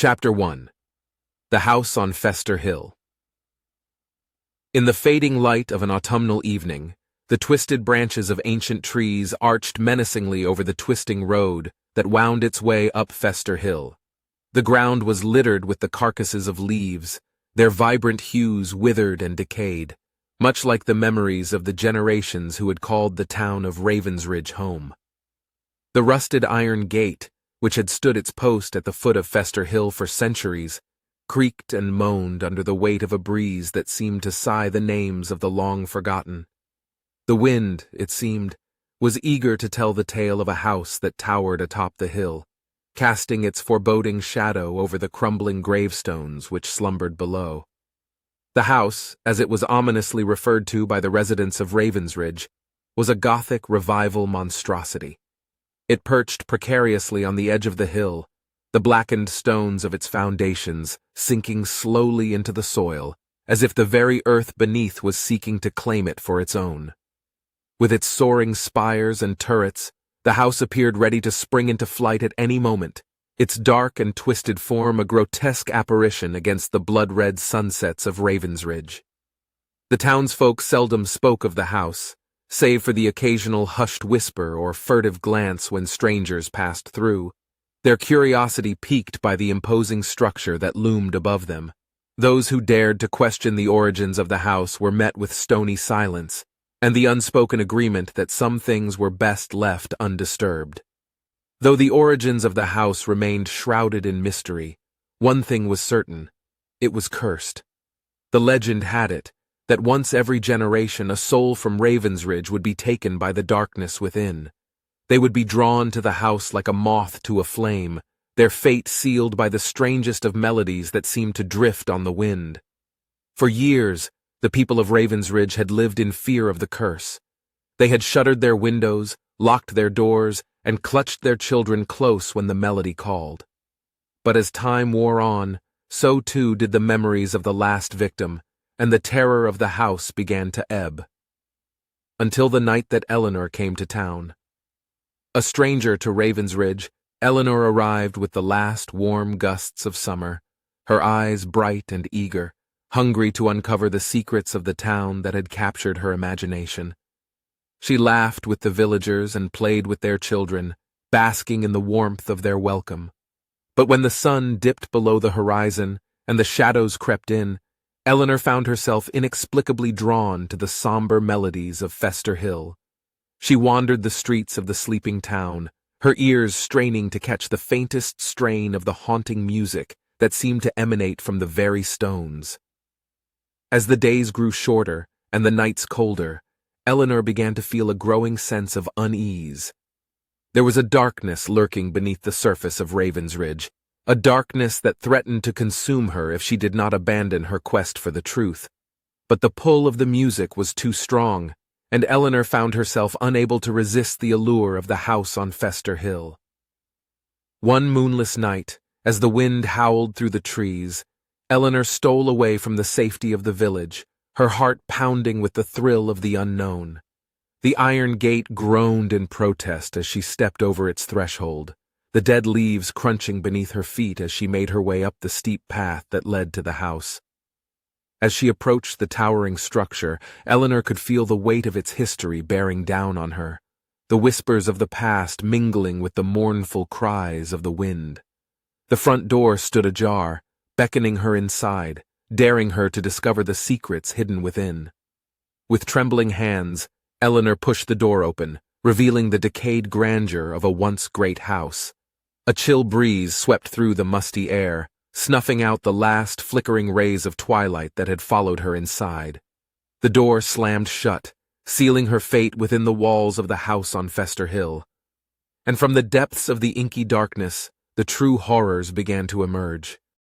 Chapter 1. The House on Fester Hill. In the fading light of an autumnal evening, the twisted branches of ancient trees arched menacingly over the twisting road that wound its way up Fester Hill. The ground was littered with the carcasses of leaves, their vibrant hues withered and decayed, much like the memories of the generations who had called the town of Ravensridge home. The rusted iron gate, which had stood its post at the foot of Fester Hill for centuries, creaked and moaned under the weight of a breeze that seemed to sigh the names of the long-forgotten. The wind, it seemed, was eager to tell the tale of a house that towered atop the hill, casting its foreboding shadow over the crumbling gravestones which slumbered below. The house, as it was ominously referred to by the residents of Ravensridge, was a Gothic revival monstrosity. It perched precariously on the edge of the hill, the blackened stones of its foundations sinking slowly into the soil, as if the very earth beneath was seeking to claim it for its own. With its soaring spires and turrets, the house appeared ready to spring into flight at any moment, its dark and twisted form a grotesque apparition against the blood-red sunsets of Ravensridge. The townsfolk seldom spoke of the house, save for the occasional hushed whisper or furtive glance when strangers passed through, their curiosity piqued by the imposing structure that loomed above them. Those who dared to question the origins of the house were met with stony silence, and the unspoken agreement that some things were best left undisturbed. Though the origins of the house remained shrouded in mystery, one thing was certain: it was cursed. The legend had it that once every generation a soul from Ravensridge would be taken by the darkness within. They would be drawn to the house like a moth to a flame, their fate sealed by the strangest of melodies that seemed to drift on the wind. For years, the people of Ravensridge had lived in fear of the curse. They had shuttered their windows, locked their doors, and clutched their children close when the melody called. But as time wore on, so too did the memories of the last victim, and the terror of the house began to ebb. Until the night that Eleanor came to town. A stranger to Ravensridge, Eleanor arrived with the last warm gusts of summer, her eyes bright and eager, hungry to uncover the secrets of the town that had captured her imagination. She laughed with the villagers and played with their children, basking in the warmth of their welcome. But when the sun dipped below the horizon and the shadows crept in, Eleanor found herself inexplicably drawn to the somber melodies of Fester Hill. She wandered the streets of the sleeping town, her ears straining to catch the faintest strain of the haunting music that seemed to emanate from the very stones. As the days grew shorter and the nights colder, Eleanor began to feel a growing sense of unease. There was a darkness lurking beneath the surface of Ravensridge, a darkness that threatened to consume her if she did not abandon her quest for the truth. But the pull of the music was too strong, and Eleanor found herself unable to resist the allure of the house on Fester Hill. One moonless night, as the wind howled through the trees, Eleanor stole away from the safety of the village, her heart pounding with the thrill of the unknown. The iron gate groaned in protest as she stepped over its threshold, the dead leaves crunching beneath her feet as she made her way up the steep path that led to the house. As she approached the towering structure, Eleanor could feel the weight of its history bearing down on her, the whispers of the past mingling with the mournful cries of the wind. The front door stood ajar, beckoning her inside, daring her to discover the secrets hidden within. With trembling hands, Eleanor pushed the door open, revealing the decayed grandeur of a once great house. A chill breeze swept through the musty air, snuffing out the last flickering rays of twilight that had followed her inside. The door slammed shut, sealing her fate within the walls of the house on Fester Hill. And from the depths of the inky darkness, the true horrors began to emerge.